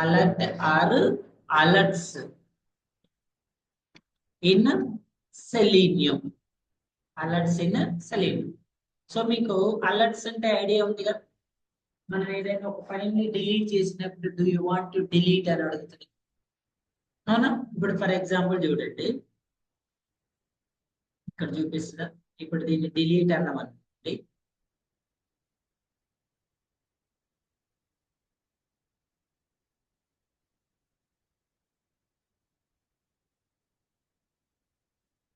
alert or alerts in selenium. Alerts in selenium. So మీకు alerts అంటే idea ఉంది కదా, మనం ఏదైనా ఒక ఫైల్ ని డిలీట్ చేసినప్పుడు do you want to delete అని అడుగుతుంది అవునా. ఇప్పుడు ఫర్ ఎగ్జాంపుల్ చూడండి, ఇక్కడ చూపిస్తుందా, ఇప్పుడు దీన్ని డిలీట్ అన్నాం అనుకోండి.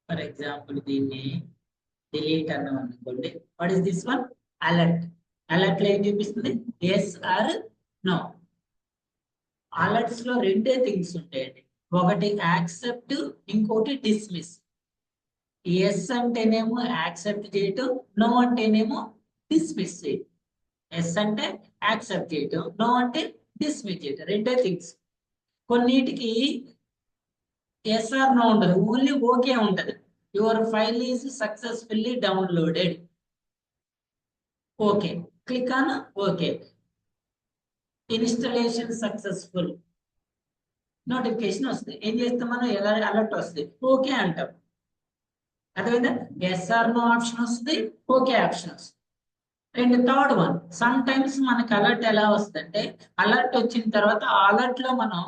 ఫర్ ఎగ్జాంపుల్ దీన్ని డిలీట్ అన్నాం అనుకోండి. What is this one? Alert. Alert లో ఏం చూపిస్తుంది? Yes or no. అలర్ట్స్ లో రెండే థింగ్స్ ఉంటాయండి, ఒకటి యాక్సెప్ట్, ఇంకోటి డిస్మిస్. ఎస్ అంటేనేమో యాక్సెప్ట్ చేయటం, నో అంటేనేమో డిస్మిస్ చేయటం. ఎస్ అంటే యాక్సెప్ట్ చేయటం, నో అంటే డిస్మిస్ చేయటం, రెండే థింగ్స్. కొన్నిటికి ఎస్ ఆర్ నో ఉండదు, ఓన్లీ ఓకే ఉంటది. Your file is successfully downloaded. Okay, click on okay. Installation successful notification వస్తుంది. ఏం చేస్తాం మనం? ఎలా అలర్ట్ వస్తుంది, ఓకే అంటాం. అదేవిధంగా ఎస్ ఆర్ నో ఆప్షన్ వస్తుంది, ఓకే ఆప్షన్ వస్తుంది. And third one, some times మనకి అలర్ట్ ఎలా వస్తుందంటే, అలర్ట్ వచ్చిన తర్వాత అలర్ట్ లో మనం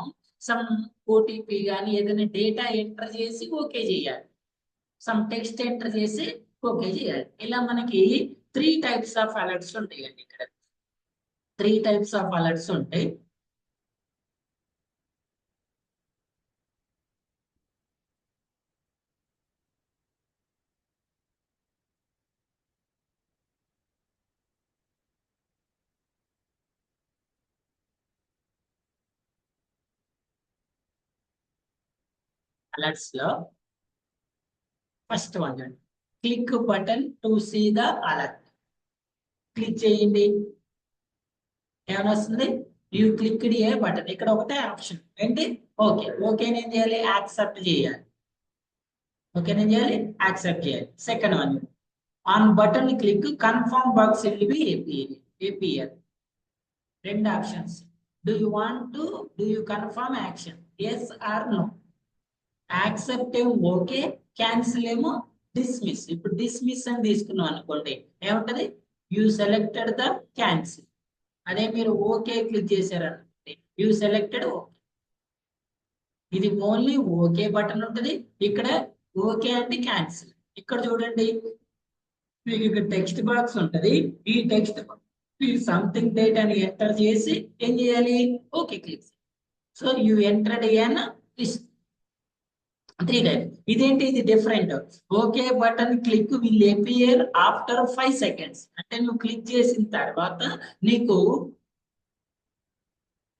సమ్ ఓటీపీ కానీ ఏదైనా డేటా ఎంటర్ చేసి ఓకే చేయాలి, సమ్ టెక్స్ట్ ఎంటర్ చేసి ఓకే చేయాలి. ఇలా మనకి 3 టైప్స్ ఆఫ్ అలర్ట్స్ ఉంటాయండి. ఇక్కడ 3 టైప్స్ ఆఫ్ అలర్ట్స్ ఉంటాయి. అలర్ట్స్ లో first one, click button to see the alert. Click చేయండి, ఏమైనా వస్తుంది? You click a button. ఇక్కడ ఒకటే ఆప్షన్ ఏంటి? ఓకే. ఓకే ఏం చేయాలి? యాక్సెప్ట్ చేయాలి. ఓకే ఏం చేయాలి? యాక్సెప్ట్ చేయాలి. Second one, on button click confirm box will be APL. రెండు options. Do you want to do you confirm action, yes or no. Accept ఏమో ఓకే, క్యాన్సిల్ ఏమో డిస్మిస్. ఇప్పుడు డిస్మిస్ అని తీసుకున్నాం అనుకోండి, ఏముంటది? You selected the cancel. అదే మీరు ఓకే క్లిక్ చేశారనుకోండి, యూ సెలెక్టెడ్ ఓకే. ఇది ఓన్లీ ఓకే బటన్ ఉంటుంది, ఇక్కడ ఓకే అంటే క్యాన్సిల్. ఇక్కడ చూడండి, మీకు ఇక్కడ టెక్స్ట్ బాక్స్ ఉంటది. ఈ టెక్స్ట్ సంథింగ్ డేట్ అని ఎంటర్ చేసి ఏం చేయాలి? Okay click. So you entered an list. 3 types. ఇదేంటి? ఇది different. Okay button click will appear after 5 seconds. అంటే నువ్వు క్లిక్ చేసిన తర్వాత నీకు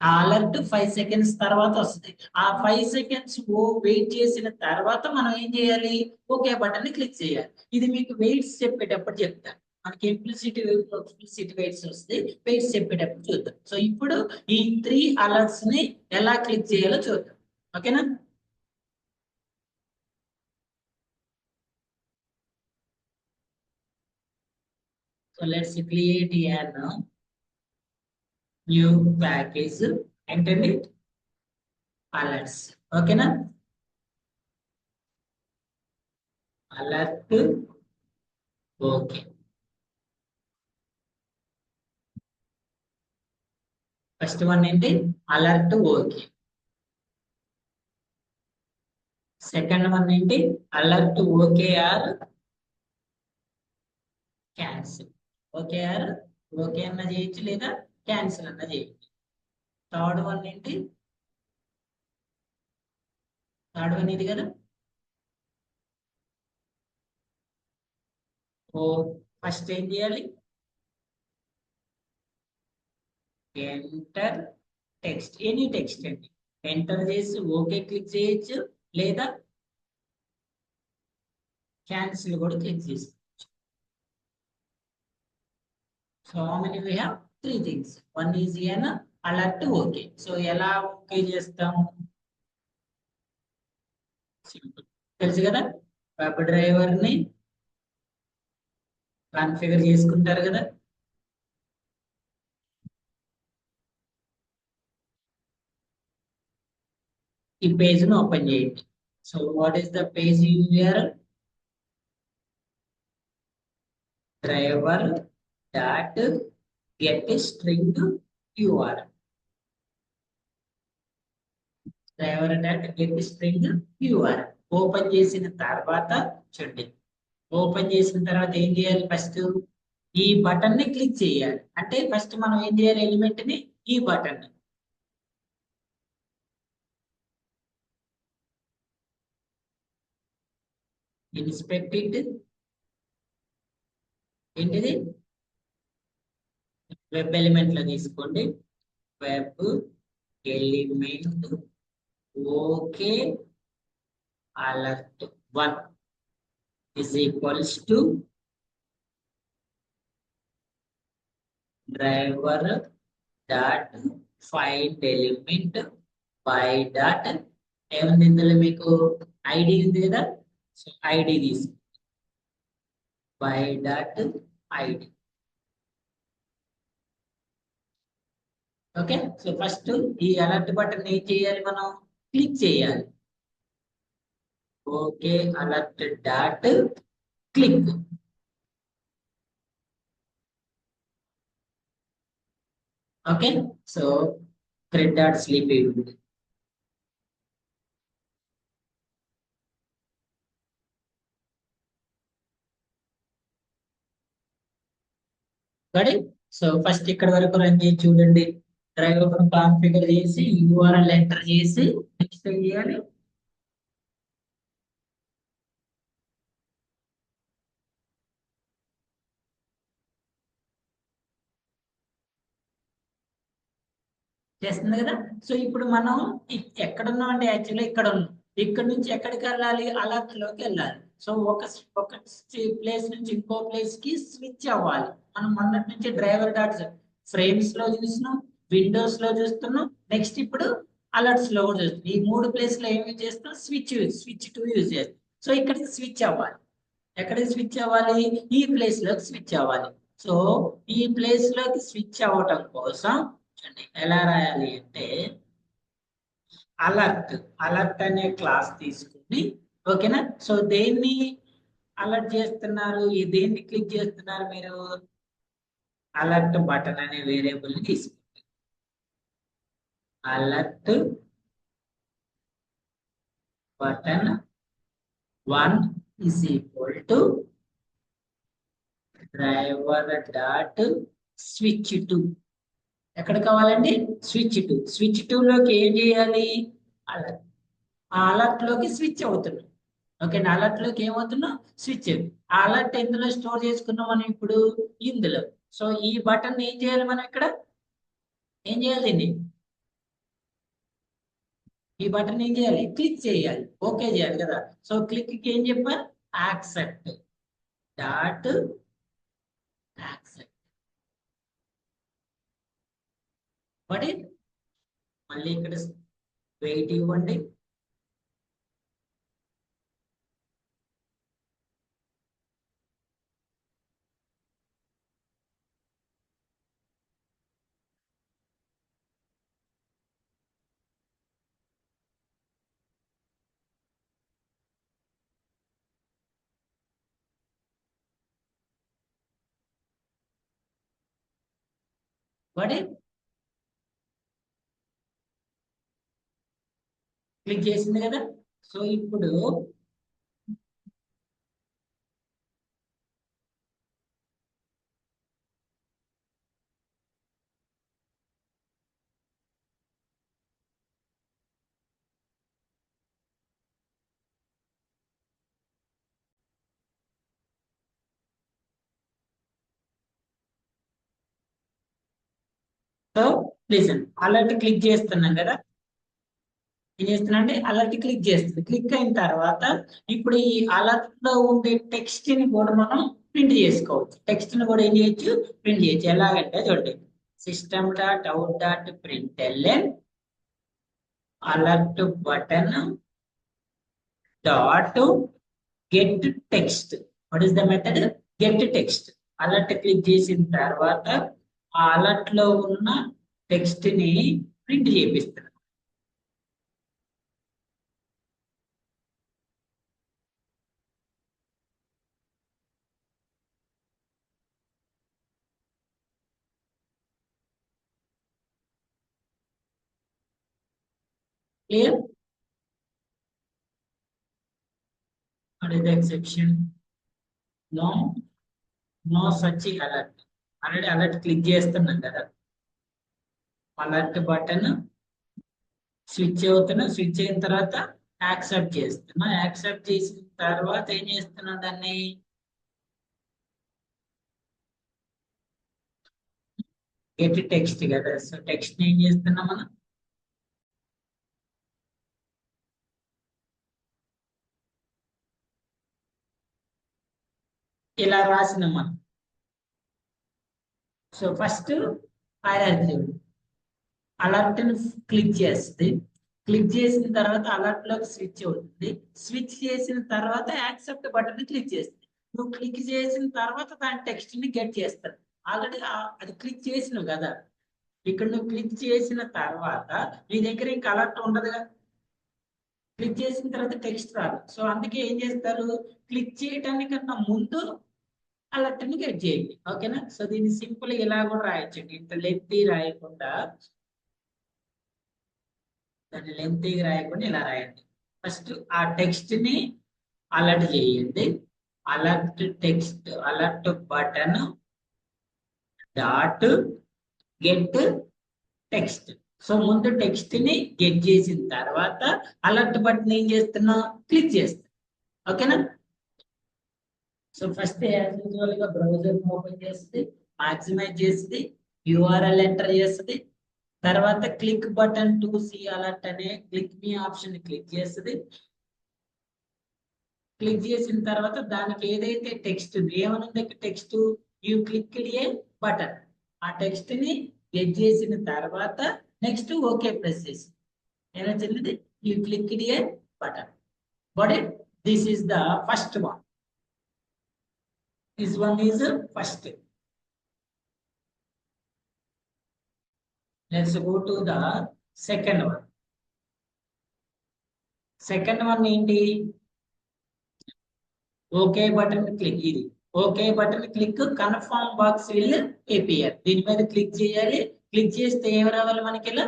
ఆ అలర్ట్ 5 సెకండ్స్ తర్వాత వస్తుంది. ఆ 5 సెకండ్స్ వెయిట్ చేసిన తర్వాత మనం ఏం చేయాలి? ఓకే బటన్ ని క్లిక్ చేయాలి. ఇది మీకు వెయిట్స్ చెప్పేటప్పుడు చెప్తాను. మనకి ఇంప్లిసిటీ ఎక్స్ప్లిసిట్ వెయిట్స్ వస్తే వెయిట్స్ చెప్పేటప్పుడు చూద్దాం. సో ఇప్పుడు ఈ 3 అలర్ట్స్ ని ఎలా క్లిక్ చేయాలో చూద్దాం. ఓకేనా? So let's create an new package and it alerts. ఓకేనా? Alert okay. ఫస్ట్ వన్ ఏంటి? Alert okay. సెకండ్ వన్ ఏంటి? Alert okay or cancel. Okay or okay అన్న చేయొచ్చు, లేదా క్యాన్సిల్ అన్న చేయొచ్చు. థర్డ్ వన్ ఏంటి? థర్డ్ వన్ ఇది కదా. ఓ ఫస్ట్ ఏం చేయాలి? ఎంటర్ టెక్స్ట్, ఎనీ టెక్స్ట్ అండి. ఎంటర్ చేసి ఓకే క్లిక్ చేయొచ్చు, లేదా క్యాన్సిల్ కూడా క్లిక్ చేసుకోవచ్చు. So how many we have? 3 things. One is an alert okay. So ఎలా ఓకే చేస్తాం? సింపుల్, తెలుసు కదా. వెబ్ డ్రైవర్ ని కాన్ఫిగర్ చేసుకుంటారు కదా. ఈ పేజ్ ను ఓపెన్ చేయండి. So what is the page URL? driver dot get string URL. driver dot get string URL open చేసిన తర్వాత చూడండి, ఓపెన్ చేసిన తర్వాత ఏం చేయాలి? ఫస్ట్ ఈ బటన్ ని క్లిక్ చేయాలి. అంటే ఫస్ట్ మనం ఏం చేయాలి? ఎలిమెంట్ ని ఈ బటన్ ఇన్స్పెక్ట్ ఇట్. ఏంటిది? వెబ్ ఎలిమెంట్ లో తీసుకోండి. Web element okay alert 1 is equals to driver dot find element by dot ఏముంది ఇందులో మీకు? ఐడి ఉంది కదా, సో ఐడి తీసుకో by dot ID. Okay, so first ఈ అలర్ట్ బటన్ ఏం చేయాలి? మనం క్లిక్ చేయాలి. Okay alert dot click. Okay, so thread dot sleep ఉంది. సో ఫస్ట్ ఇక్కడ వరకు రన్ చేసి చూడండి. డ్రైవర్ కాన్ఫిగర్ చేసి URL ఎంటర్ చేసి నెక్స్ట్ ఏం చేయాలి? చేస్తుంది కదా. సో ఇప్పుడు మనం ఎక్కడ ఉన్నాం అంటే యాక్చువల్లీ ఇక్కడ ఉన్నాం. ఇక్కడ నుంచి ఎక్కడికి వెళ్ళాలి? అలర్ట్ లోకి వెళ్ళాలి. సో ఒక ప్లేస్ నుంచి ఇంకో ప్లేస్ కి స్విచ్ అవ్వాలి. మనం మొన్నటి నుంచి డ్రైవర్ డాట్ ఫ్రేమ్స్ లో చూస్తున్నాం, విండోస్ లో చూస్తున్నాం, నెక్స్ట్ ఇప్పుడు అలర్ట్స్ లో కూడా చూస్తున్నాం. ఈ 3 ప్లేస్ లో ఏమి చేస్తాం? స్విచ్ టు యూజ్ చేస్తాం. సో ఇక్కడికి స్విచ్ అవ్వాలి. ఎక్కడికి స్విచ్ అవ్వాలి? ఈ ప్లేస్ లోకి స్విచ్ అవ్వాలి. సో ఈ ప్లేస్ లోకి స్విచ్ అవ్వటం కోసం ఎలా రాయాలి అంటే అలర్ట్ అనే క్లాస్ తీసుకుని, ఓకేనా? సో దేన్ని అలర్ట్ చేస్తున్నారు? ఈ దేన్ని క్లిక్ చేస్తున్నారు మీరు? అలర్ట్ బటన్ అనే వేరియబుల్ ని తీసుకుంటారు. Alert button 1 is equal to driver dot switch to. ఎక్కడ కావాలండి? స్విచ్ టు లోకి ఏం చేయాలి? అలర్ట్. ఆ అలర్ట్ లోకి స్విచ్ అవుతున్నాం. ఓకే, అలర్ట్ లోకి ఏమవుతున్నాం? స్విచ్. ఆ అలర్ట్ ఎందులో స్టోర్ చేసుకున్నాం మనం ఇప్పుడు? ఇందులో. సో ఈ బటన్ ఏం చేయాలి? మనం ఇక్కడ ఏం చేయాలి? ఈ బటన్ ఏం చేయాలి? క్లిక్ చేయాలి. ఓకే చేయాలి కదా. సో క్లిక్ కి ఏం చెప్పాలి? Accept dot accept. బట్ మళ్ళీ ఇక్కడ వెయిట్ ఇవ్వండి. బట్ క్లిక్ చేసింది కదా. సో ఇప్పుడు సో లిసన్, అలర్ట్ క్లిక్ చేస్తున్నాం కదా. ఏం చేస్తున్నా అంటే అలర్ట్ క్లిక్ చేస్తుంది. క్లిక్ అయిన తర్వాత ఇప్పుడు ఈ అలర్ట్ లో ఉండే టెక్స్ట్ ని కూడా మనం ప్రింట్ చేసుకోవచ్చు. టెక్స్ట్ ని కూడా ఏం చేయొచ్చు? ప్రింట్ చేయొచ్చు. ఎలాగంటే చూడండి, system dot out dot println alert button dot get text. What is the method? Get text. Alert click చేసిన తర్వాత ఆ అలర్ట్ లో ఉన్న టెక్స్ట్ ని ప్రింట్ చేపిస్తున్నాం. Clear? What is the exception? No, no such alert. Already alert click చేస్తున్నాం కదా, alert button switch అవుతున్నా, స్విచ్ అయిన తర్వాత యాక్సెప్ట్ చేస్తున్నా, యాక్సెప్ట్ చేసిన తర్వాత ఏం చేస్తున్నా, దాన్ని గెట్ టెక్స్ట్ కదా, సో టెక్స్ట్ ఏం చేస్తున్నాం మనం, ఇలా రాసినాం మనం. సో ఫస్ట్ హైరార్కీ అలర్ట్ ని క్లిక్ చేస్తుంది, క్లిక్ చేసిన తర్వాత అలర్ట్ లోకి స్విచ్ అవుతుంది, స్విచ్ చేసిన తర్వాత యాక్సెప్ట్ బటన్ ని క్లిక్ చేస్తుంది. నువ్వు క్లిక్ చేసిన తర్వాత దాని టెక్స్ట్ ని గెట్ చేస్తాడు. ఆల్రెడీ అది క్లిక్ చేసినావు కదా, ఇక్కడ నువ్వు క్లిక్ చేసిన తర్వాత నీ దగ్గర ఇంకా అలర్ట్ ఉండదుగా, క్లిక్ చేసిన తర్వాత టెక్స్ట్ రాదు. సో అందుకే ఏం చేస్తారు, క్లిక్ చేయడానికన్నా ముందు అలర్ట్ ని గెట్ చేయండి. ఓకేనా? సో దీన్ని సింపుల్ ఇలా కూడా రాయొచ్చండి, ఇంత లెంతీ రాయకుండా, దాన్ని లెంతీగా రాయకుండా ఇలా రాయండి. ఫస్ట్ ఆ టెక్స్ట్ ని అలర్ట్ చేయండి, alert text, alert button dot get text. So ముందు టెక్స్ట్ ని గెట్ చేసిన తర్వాత అలర్ట్ బటన్ ఏం చేస్తున్నా, క్లిక్ చేస్తా. ఓకేనా? సో ఫస్ట్ యాజ్ యూజువల్ గా బ్రౌజర్ ఓపెన్ చేస్తుంది, మాక్సిమైజ్ చేస్తుంది, యూఆర్ఎల్ ఎంటర్ చేస్తుంది, తర్వాత click button to see alert అనే క్లిక్ మీ ఆప్షన్ క్లిక్ చేస్తుంది. క్లిక్ చేసిన తర్వాత దానికి ఏదైతే టెక్స్ట్ ఏమనుంది, text you click a button, ఆ టెక్స్ట్ ని గెట్ చేసిన తర్వాత నెక్స్ట్ ఓకే ప్రెస్ చేసి ఏమైంది, you click a button. But this is the first one, this one is first. Let's go to the second one. Second one ఏంటి, okay button click, ఇది okay button click confirm box will APR, దీని మీద click చేయాలి. Click చేస్తే ఏం రావాలి మనకి, ఇలా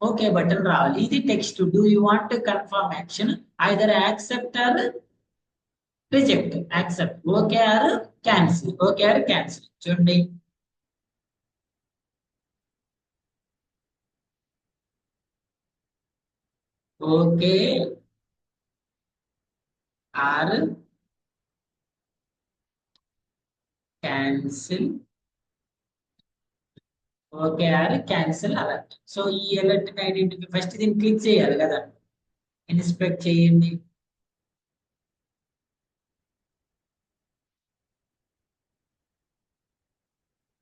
ఓకే బటన్ రావాలి. ఇది text, do you want confirm action, either accept or reject, accept okay or cancel, okay or cancel. చూడండి, okay or cancel, okay or cancel alert. So ఈ అలర్ట్ ఐడెంటిఫై, ఫస్ట్ దీన్ని క్లిక్ చేయాలి కదా, inspect చేయండి.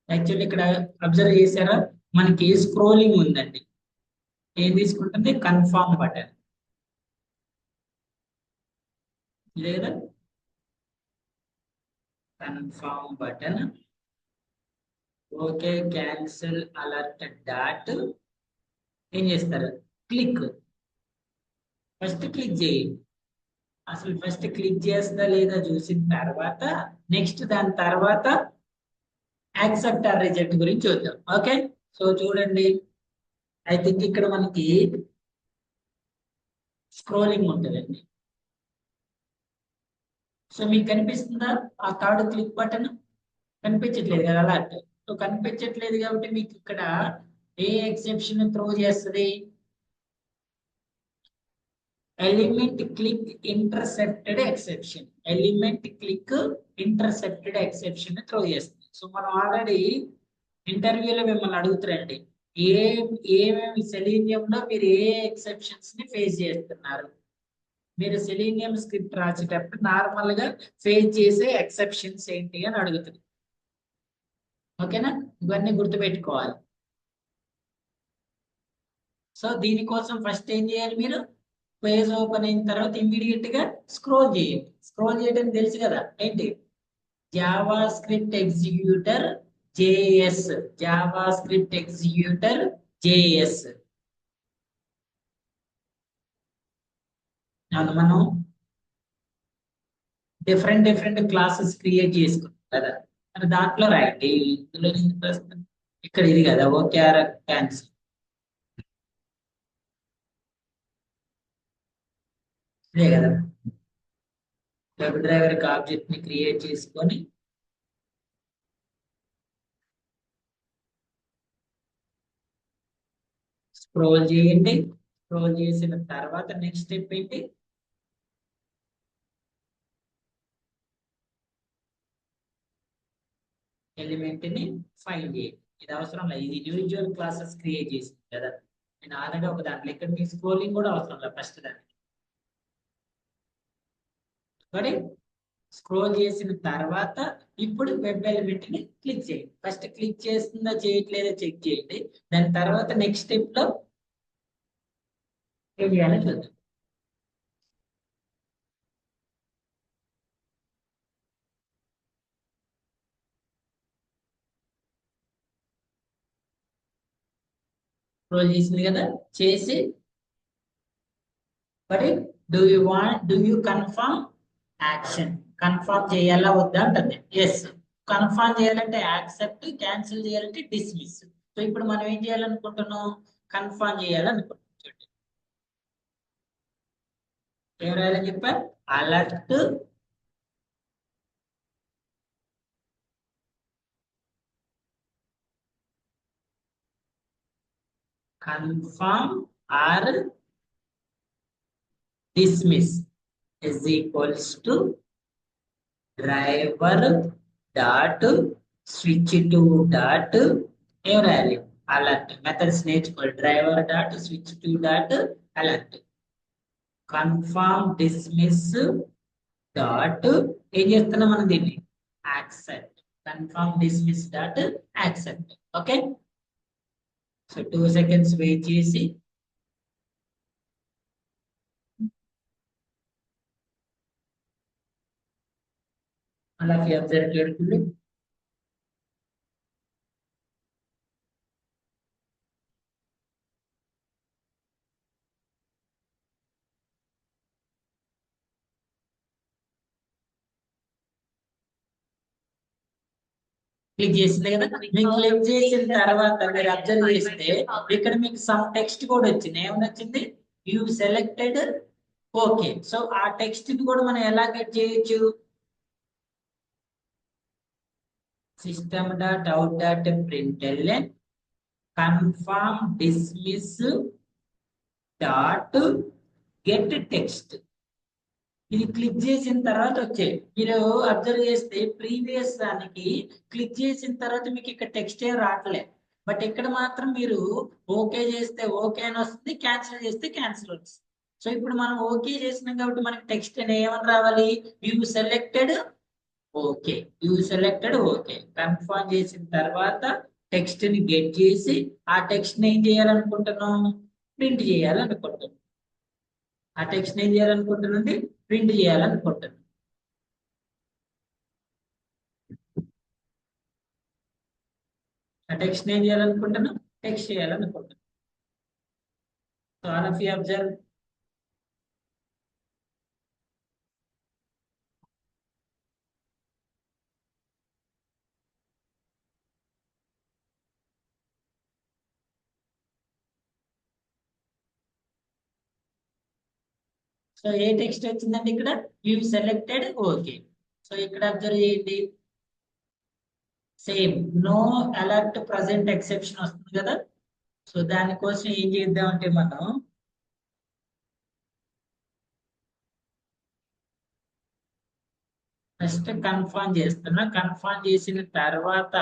Actually ఇక్కడ observe చేశారా, మనకి scrolling ఉందండి, ఏం తీసుకుంటుంది, కన్ఫర్మ్ బటన్ లేదా confirm button, okay cancel alert dot ఏం చేస్తారు, క్లిక్, ఫస్ట్ క్లిక్ చేయండి. అసలు ఫస్ట్ క్లిక్ చేస్తుందా లేదా చూసిన తర్వాత నెక్స్ట్ దాని తర్వాత యాక్సెప్ట్ ఆర్ రిజెక్ట్ గురించి చూద్దాం. ఓకే, సో చూడండి, ఐ థింక్ ఇక్కడ మనకి స్క్రోలింగ్ ఉంటుందండి. సో మీకు కనిపిస్తుందా ఆ థర్డ్ క్లిక్ బటన్, కనిపించట్లేదు కదా అలర్ట్. సో కనిపించట్లేదు కాబట్టి మీకు ఇక్కడ ఏ ఎక్సెప్షన్ త్రో చేస్తుంది, element click intercepted exception, element click intercepted exception throw చేస్తుంది. సో మనం ఆల్రెడీ ఇంటర్వ్యూలో మిమ్మల్ని అడుగుతారండి, ఏమేమి సెలీనియంలో మీరు ఏ ఎక్సెప్షన్స్ ని ఫేస్ చేస్తున్నారు, మీరు సెలీనియం స్క్రిప్ట్ రాసేటప్పుడు నార్మల్ గా ఫేస్ చేసే ఎక్సెప్షన్స్ ఏంటి అని అడుగుతుంది. ఓకేనా? ఇవన్నీ గుర్తుపెట్టుకోవాలి. సో దీనికోసం ఫస్ట్ ఏం చేయాలి, మీరు పేజ్ ఓపెన్ అయిన తర్వాత ఇమీడియట్ గా స్క్రోల్ చేయండి. స్క్రోల్ చేయడం తెలుసు కదా, ఏంటి, Java script executor JS, Java script executor JS. మనం డిఫరెంట్ క్లాసెస్ క్రియేట్ చేసుకుంటాం కదా, మరి దాంట్లో రాయండి. ఇందులో ఇక్కడ ఇది కదా, ఓకే ఆర్ క్యాన్సిల్. ఇదే కదా. వెబ్ డ్రైవర్ కి ఆబ్జెక్ట్ ని క్రియేట్ చేసుకొని స్క్రోల్ చేయండి. స్క్రోల్ చేసిన తర్వాత నెక్స్ట్ స్టెప్ ఏంటి? ఎలిమెంట్ ని ఫైండ్ చేయండి. ఇది అవసరం లేదు, ఇది ఇండివిజువల్ క్లాసెస్ క్రియేట్ చేసింది కదా. నేను ఆల్రెడీ ఒక దాంట్లో ఇక్కడ మీకు స్క్రోలింగ్ కూడా అవసరం లేదు ఫస్ట్ దానికి. మరి స్క్రోల్ చేసిన తర్వాత ఇప్పుడు వెబ్ ఎలిమెంట్ ని క్లిక్ చేయండి. ఫస్ట్ క్లిక్ చేస్తుందా చేయట్లేదా చెక్ చేయండి. దాని తర్వాత నెక్స్ట్ స్టెప్ లో ఏం చేయాలో చూద్దాం. స్క్రోల్ చేసింది కదా, చేసి మరి do you confirm action, confirm చేయాలా వద్దా అంటుంది. ఎస్, కన్ఫర్మ్ చేయాలంటే యాక్సెప్ట్, క్యాన్సిల్ చేయాలంటే డిస్మిస్. సో ఇప్పుడు మనం ఏం చేయాలనుకుంటున్నాం? కన్ఫర్మ్ చేయాలనుకుంటున్నాం. చూడండి ఏం రాయాలని చెప్పారు? Alert confirm or dismiss is equals to driver dot switch to dot ఏం రాయాలి? అలర్ట్. మెథడ్స్ నేర్చుకోవాలి. Driver dot switch to dot alert. Confirm dismiss dot ఏం చేస్తున్నాం మనం దీన్ని? Accept. Confirm dismiss dot accept. Okay, so 2 seconds wait చేసి అలా observe చేస్తుంది. క్లిక్ చేసింది కదా. మీకు క్లిక్ చేసిన తర్వాత మీరు అబ్జర్వ్ చేస్తే ఇక్కడ మీకు సమ్ టెక్స్ట్ కూడా వచ్చింది. ఏమని వచ్చింది? You selected okay. సో ఆ టెక్స్ట్ ని కూడా మనం ఎలా గెట్ చేయొచ్చు? System dot out dot println confirm dismiss dot get text. ఇది క్లిక్ చేసిన తర్వాత వచ్చే మీరు అబ్జర్వ్ చేస్తే ప్రీవియస్ దానికి క్లిక్ చేసిన తర్వాత మీకు ఇక్కడ టెక్స్ట్ ఏం రావట్లేదు. బట్ ఇక్కడ మాత్రం మీరు ఓకే చేస్తే ఓకే అని వస్తుంది, క్యాన్సిల్ చేస్తే క్యాన్సిల్ వస్తుంది. సో ఇప్పుడు మనం ఓకే చేసినాం కాబట్టి మనకి టెక్స్ట్ అని ఏమని రావాలి? You selected okay. You selected okay. Confirm చేసిన తర్వాత టెక్స్ట్ ని గెట్ చేసి ఆ టెక్స్ట్ ని ఏం చేయాలనుకుంటున్నాం? ప్రింట్ చేయాలనుకుంటున్నాం. ఆ టెక్స్ట్ ఏం చేయాలనుకుంటున్నాండి? ప్రింట్ చేయాలనుకుంటున్నాం. ఆ టెక్స్ట్ ఏం చేయాలనుకుంటున్నాం? టెక్స్ట్ చేయాలనుకుంటున్నాం. So all of you observe. So ఏ టెక్స్ట్ వచ్చిందండి ఇక్కడ? You selected okay. సో ఇక్కడ అబ్జర్వ్ చేయండి, same no alert present exception వస్తుంది కదా. సో దానికోసం ఏం చేద్దామంటే మనం ఫస్ట్ కన్ఫర్మ్ చేస్తున్నా. కన్ఫర్మ్ చేసిన తర్వాత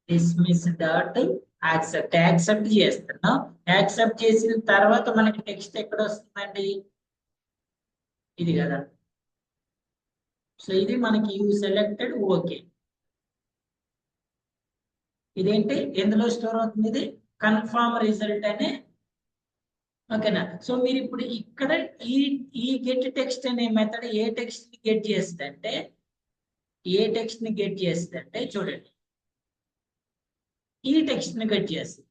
డిస్మిస్ డాట్ యాక్సెప్ట్. యాక్సెప్ట్ చేస్తున్నాం. యాక్సెప్ట్ చేసిన తర్వాత మనకి టెక్స్ట్ ఎక్కడ వస్తుందండి? ఇది కదా. సో ఇది మనకి యూ సెలెక్టెడ్ ఓకే. ఇదేంటి ఎందులో స్టోర్ అవుతుంది? ఇది కన్ఫర్మ్ రిజల్ట్ అనే. ఓకేనా. సో మీరు ఇప్పుడు ఇక్కడ ఈ ఈ గెట్ టెక్స్ట్ అనే మెథడ్ ఏ టెక్స్ట్ ని గెట్ చేస్తుందంటే చూడండి, ఈ టెక్స్ట్ ని గెట్ చేస్తుంది.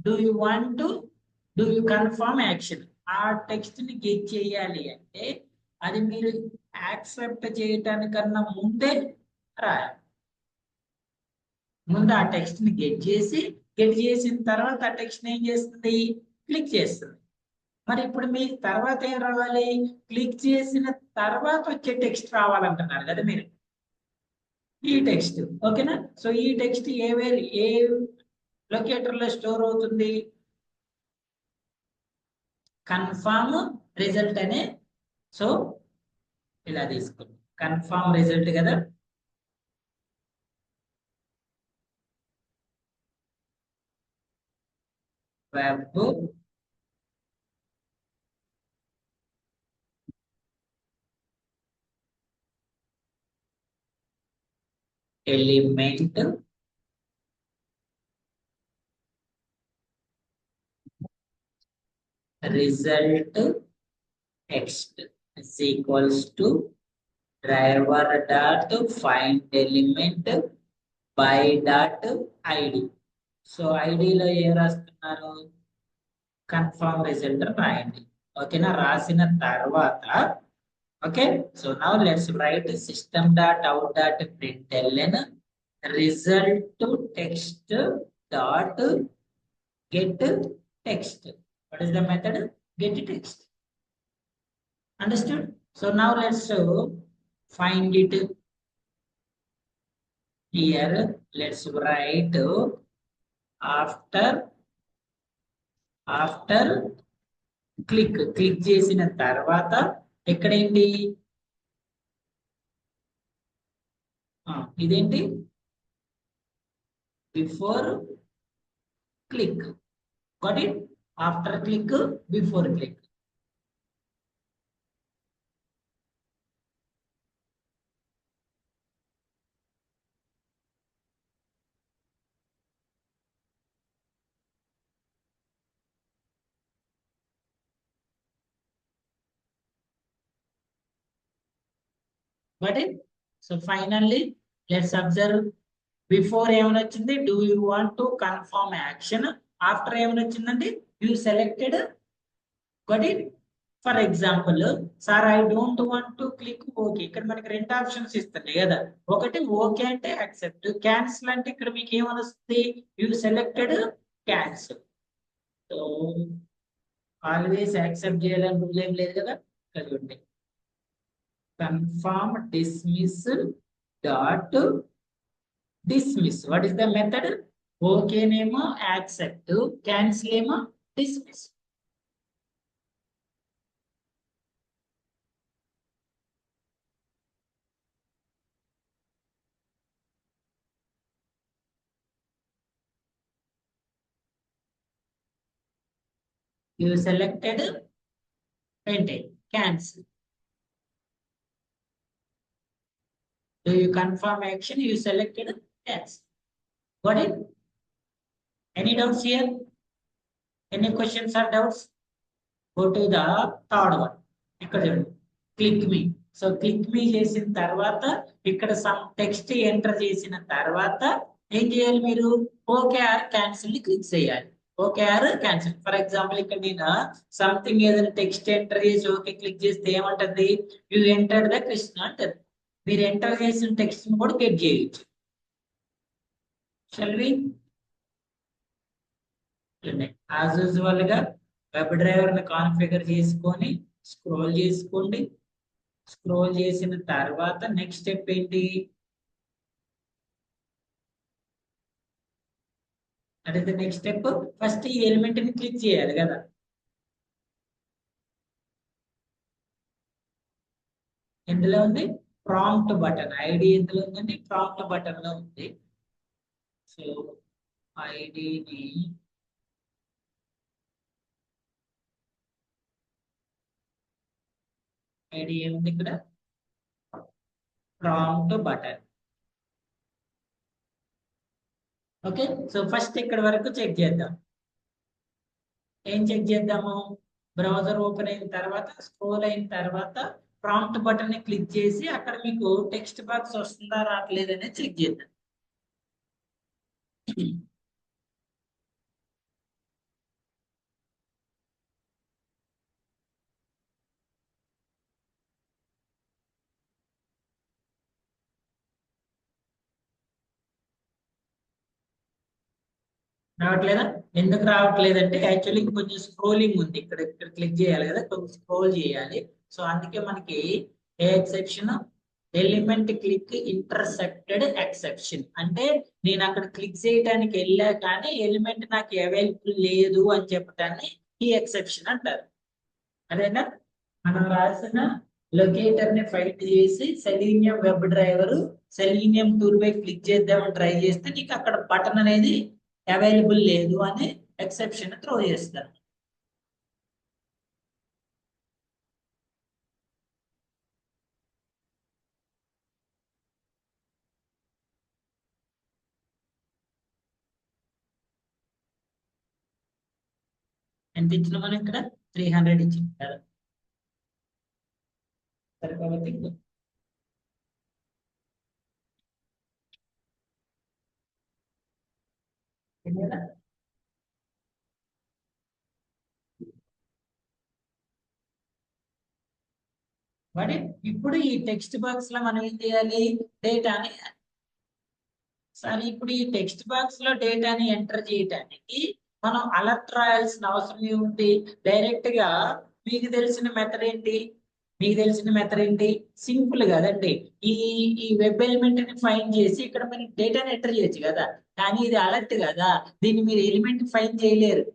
Do you want to do you confirm action. ఆ టెక్స్ట్ ని గెట్ చేయాలి అంటే అది మీరు యాక్సెప్ట్ చేయటానికన్నా ముందే రాయాలి. ముందు ఆ టెక్స్ట్ ని గెట్ చేసి గెట్ చేసిన తర్వాత ఆ టెక్స్ట్ ఏం చేస్తుంది, క్లిక్ చేస్తుంది. మరి ఇప్పుడు మీకు తర్వాత ఏం రావాలి, క్లిక్ చేసిన తర్వాత వచ్చే టెక్స్ట్ రావాలంటున్నారు కదా మీరు, ఈ టెక్స్ట్. ఓకేనా? సో ఈ టెక్స్ట్ ఏ లొకేటర్ లో స్టోర్ అవుతుంది, కన్ఫర్మ్ రిజల్ట్ అనే. సో ఇలా తీసుకోండి, కన్ఫర్మ్ రిజల్ట్ కదా. Web element result text is equals to driver dot find element by dot id. So ఐడిలో ఏం రాస్తున్నారు, కన్ఫర్మ్ రిజల్ట్ రాయండి. ఓకేనా? రాసిన తర్వాత okay, so now let's write system dot out dot println result text dot get text. What is the method? Get text. Understood? So now let's find it here. Let's write after click చేసిన తర్వాత ఎక్కడేంటి, ఇదేంటి before click. Got it? After click, before click. Got it? So finally let's observe. Before ఏమైనా వచ్చింది, do you want to confirm action. After ఏమైనా వచ్చిందండి, you selected. Got it? For example, sir I don't want to click okay. ఇక్కడ మనకి రెండు options ఇస్తుంది కదా, ఒకటి ఓకే అంటే యాక్సెప్ట్, క్యాన్సిల్ అంటే ఇక్కడ మీకు ఏమని వస్తుంది, you selected cancel. So always accept చేయాలని రూల్ ఏం లేదు కదా. చదవండి, confirm dismiss dot dismiss. What is the method? Okay name accept, cancel name dismiss. You selected maintain, cancel. Do you confirm action? You selected cancel. Got it? Any doubts here? Any questions or doubts? Go to the third one. ఇక్కడ చూడండి, click మీ. So click మీ చేసిన తర్వాత ఇక్కడ some text enter చేసిన తర్వాత ఏం చేయాలి మీరు, ఓకే ఆర్ క్యాన్సిల్ ని క్లిక్ చేయాలి. Okay or cancel. For example ఇక్కడ నేను సంథింగ్ ఏదైనా టెక్స్ట్ ఎంటర్ చేసి ఓకే క్లిక్ చేస్తే ఏమంటది, యూ ఎంటర్ ద కృష్ణ అంటది. మీరు ఎంటర్ చేసిన టెక్స్ట్ ని కూడా గెట్ చేయొచ్చు. Shall we? యాజ్ యూజువల్ గా వెబ్ డ్రైవర్ ని కాన్ఫిగర్ చేసుకొని స్క్రోల్ చేసుకోండి. స్క్రోల్ చేసిన తర్వాత నెక్స్ట్ స్టెప్ ఏంటి, అంటే నెక్స్ట్ స్టెప్ ఫస్ట్ ఈ ఎలిమెంట్ ని క్లిక్ చేయాలి కదా. ఎందులో ఉంది, ప్రాంప్ట్ బటన్. ఐడి ఎందులో ఉందండి, ప్రాంప్ట్ బటన్ లో ఉంది. సో ఐడిని ఐడి ఏముంది ఇక్కడ, prompt button. Okay, so first ఇక్కడ వరకు చెక్ చేద్దాం. ఏం చెక్ చేద్దాము, బ్రౌజర్ ఓపెన్ అయిన తర్వాత స్క్రోల్ అయిన తర్వాత ప్రాంప్ట్ బటన్ ని క్లిక్ చేసి అక్కడ మీకు టెక్స్ట్ బాక్స్ వస్తుందా రావట్లేదని చెక్ చేద్దాం. రావట్లేదా? ఎందుకు రావట్లేదంటే యాక్చువల్లీ కొంచెం స్క్రోలింగ్ ఉంది, ఇక్కడ ఇక్కడ క్లిక్ చేయాలి కదా, కొంచెం స్క్రోల్ చేయాలి. సో అందుకే మనకి a exception, element click intercepted exception, అంటే నేను అక్కడ క్లిక్ చేయడానికి వెళ్ళా కానీ ఎలిమెంట్ నాకు అవైలబుల్ లేదు అని చెప్పటాన్ని ఈ ఎక్సెప్షన్ అంటారు. అదేనా? మనం రాసిన లొకేటర్ ని ఫైండ్ చేసి selenium web driver selenium tool పై క్లిక్ చేద్దామని ట్రై చేస్తే నీకు అక్కడ బటన్ అనేది అవైలబుల్ లేదు అని ఎక్సెప్షన్ త్రో చేస్తారు. ఎంత ఇచ్చిన మనం ఇక్కడ 300 ఇచ్చింది కదా, సరిపోతే మరి ఇప్పుడు ఈ టెక్స్ట్ బాక్స్ లో మనం ఏం చేయాలి, డేటాని, సరే ఇప్పుడు ఈ టెక్స్ట్ బాక్స్ లో డేటాని ఎంటర్ చేయడానికి మనం అలర్ట్ రాయాల్సిన అవసరం ఏముంది? డైరెక్ట్ గా మీకు తెలిసిన మెథడ్ ఏంటి? మీకు తెలిసిన మెథడ్ ఏంటి? సింపుల్ కదండి. ఈ ఈ వెబ్ ఎలిమెంట్ ని ఫైండ్ చేసి ఇక్కడ మీరు డేటాని ఎంటర్ చేయొచ్చు కదా, కానీ ఇది అలర్ట్ కదా, దీన్ని మీరు ఎలిమెంట్ ఫైండ్ చేయలేరు.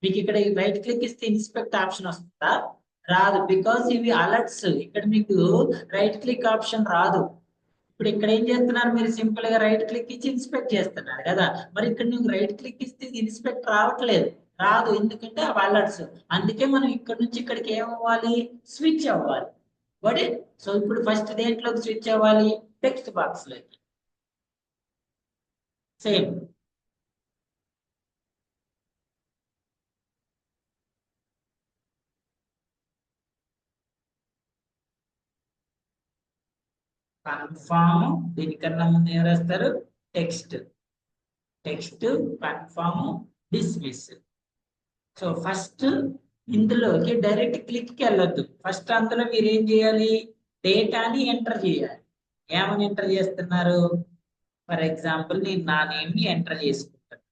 మీకు ఇక్కడ రైట్ క్లిక్ ఇస్తే ఇన్స్పెక్ట్ ఆప్షన్ వస్తుందా? రాదు, బికాస్ ఇవి అలర్ట్స్. ఇక్కడ మీకు రైట్ క్లిక్ ఆప్షన్ రాదు. ఇప్పుడు ఇక్కడ ఏం చేస్తున్నారు, మీరు సింపుల్ గా రైట్ క్లిక్ ఇచ్చి ఇన్స్పెక్ట్ చేస్తున్నారు కదా, మరి ఇక్కడ నువ్వు రైట్ క్లిక్ ఇస్తే ఇన్స్పెక్ట్ రావట్లేదు, రాదు, ఎందుకంటే అవి అలర్ట్స్. అందుకే మనం ఇక్కడ నుంచి ఇక్కడికి ఏమవ్వాలి, స్విచ్ అవ్వాలి. వాట్? సో ఇప్పుడు ఫస్ట్ దేంట్లోకి స్విచ్ అవ్వాలి, టెక్స్ట్ బాక్స్ లోకి. సేమ్ కన్ఫామ్, దీనికన్నా ముందు ఏం రాస్తారు, text, text confirm dismiss. So first ఇందులోకి డైరెక్ట్ క్లిక్ కి వెళ్ళొద్దు, ఫస్ట్ అందులో మీరు ఏం చేయాలి, డేటాని ఎంటర్ చేయాలి. ఏమని ఎంటర్ చేస్తున్నారు? ఫర్ ఎగ్జాంపుల్ నేను నా నేమ్ ని ఎంటర్ చేసుకుంటాను,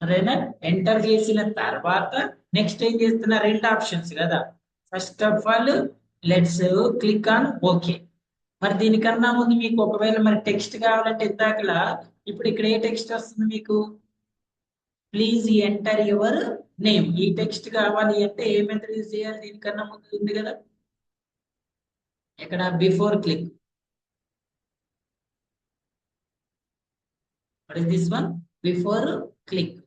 సరేనా? ఎంటర్ చేసిన తర్వాత నెక్స్ట్ ఏం చేస్తున్నా, రెండు ఆప్షన్స్ కదా. First of all let's click on okay. మరి దీనికన్నా ముందు మీకు ఒకవేళ మరి టెక్స్ట్ కావాలంటే ఇందాకలా, ఇప్పుడు ఇక్కడ ఏ టెక్స్ట్ వస్తుంది మీకు, ప్లీజ్ ఎంటర్ యువర్ నేమ్, ఈ టెక్స్ట్ కావాలి అంటే ఏ మెథడ్ యూజ్ చేయాలి, దీనికన్నా ముందు ఉంది కదా, ఇక్కడ before click. What is this one, before click.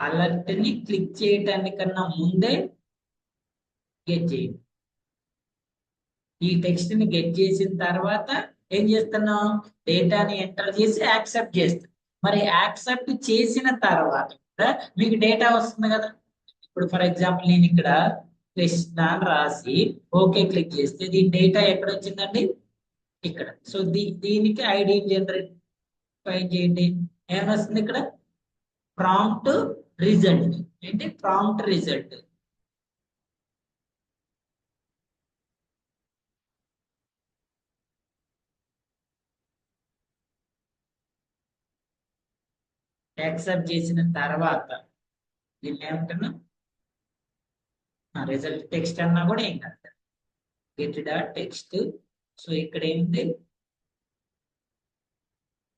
Alert ని క్లిక్ చేయడానికన్నా ముందే గెట్ చేయండి. ఈ టెక్స్ట్ ని గెట్ చేసిన తర్వాత ఏం చేస్తున్నాం, డేటాని ఎంటర్ చేసి యాక్సెప్ట్ చేస్తాం. మరి యాక్సెప్ట్ చేసిన తర్వాత కూడా మీకు డేటా వస్తుంది కదా. ఇప్పుడు ఫర్ ఎగ్జాంపుల్ నేను ఇక్కడ కృష్ణ అని రాసి ఓకే క్లిక్ చేస్తే దీని డేటా ఎక్కడ వచ్చిందండి, ఇక్కడ. సో దీనికి ఐడి జనరేట్ ఫైన్ చేయండి, ఏమొస్తుంది ఇక్కడ, ప్రాంప్ట్ రిజల్ట్. ఏంటి ప్రాంప్ట్ రిజల్ట్? యాక్సెప్ట్ చేసిన తర్వాత దీన్ని ఏమంటున్నా, రిజల్ట్ టెక్స్ట్ అన్నా కూడా ఏం కాదు, గెట్ డాట్ టెక్స్ట్. సో ఇక్కడ ఏంటి,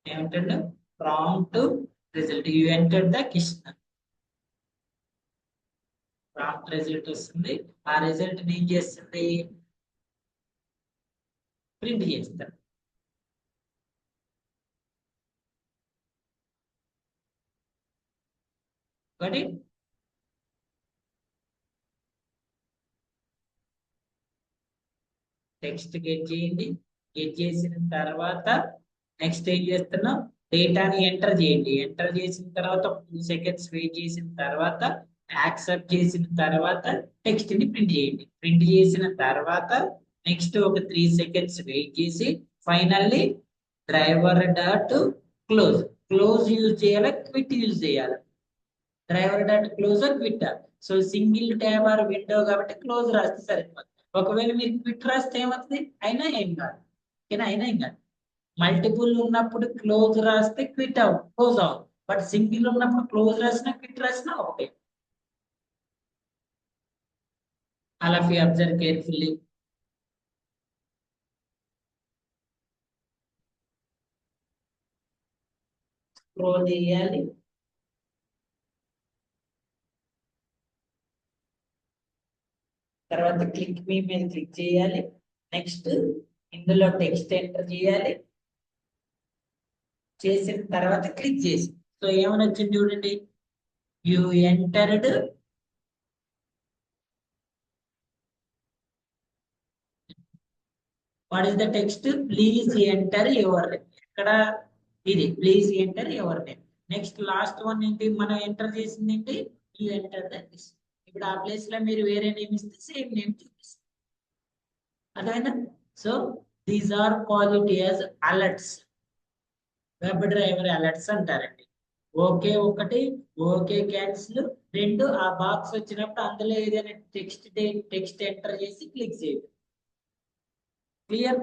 ఏమంటుండ, prompt result, you enter the Krishna, prompt result వస్తుంది. ఆ రిజల్ట్ ఏం చేస్తుంది, ప్రింట్ చేస్తారు. ఒకటి టెక్స్ట్ గెట్ చేయండి, గెట్ చేసిన తర్వాత నెక్స్ట్ ఏం చేస్తున్నాం, డేటాని ఎంటర్ చేయండి. ఎంటర్ చేసిన తర్వాత 2 seconds వెయిట్ చేసిన తర్వాత యాక్సెప్ట్ చేసిన తర్వాత టెక్స్ట్ ని ప్రింట్ చేయండి. ప్రింట్ చేసిన తర్వాత నెక్స్ట్ ఒక 3 seconds వెయిట్ చేసి finally driver dot close, close use చేయాలి, క్విట్ యూజ్ చేయాలి. Driver dot close quit. So single tab or window కాబట్టి క్లోజ్ రాస్తే సరిపోతుంది. ఒకవేళ మీరు క్విట్ రాస్తే ఏమవుతుంది అయినా ఏం కాదు. ఓకేనా, అయినా ఏం కాదు. మల్టిపుల్ ఉన్నప్పుడు క్లోజ్ రాస్తే quit out close out, but single ఉన్నప్పుడు క్లోజ్ రాసినా క్విట్ రాసినా ఒకటే. All of you observe carefully. Scroll చేయాలి. తర్వాత క్లిక్ మీ మీద క్లిక్ చేయాలి. నెక్స్ట్ ఇందులో టెక్స్ట్ ఎంటర్ చేయాలి. చేసిన తర్వాత క్లిక్ చేసి, సో ఏమని వచ్చింది చూడండి, you entered what is the text, please enter your name. ఇక్కడ ఇది please enter your name. Next last one ఏంటి, మనం ఎంటర్ చేసింది ఏంటి, యు ఎంటర్ దిస్. ఇప్పుడు ఆ ప్లేస్ లో మీరు వేరే నేమ్ ఇస్తే సేమ్ నేమ్ చూపిస్తుంది. అర్థమైందా? So these are called as alerts. Web driver alerts అంటారండి. ఓకే ఒకటి, ఓకే క్యాన్సిల్ రెండు, ఆ బాక్స్ వచ్చినప్పుడు అందులో ఏదైనా టెక్స్ట్ ఎంటర్ చేసి క్లిక్ చేయండి. క్లియర్.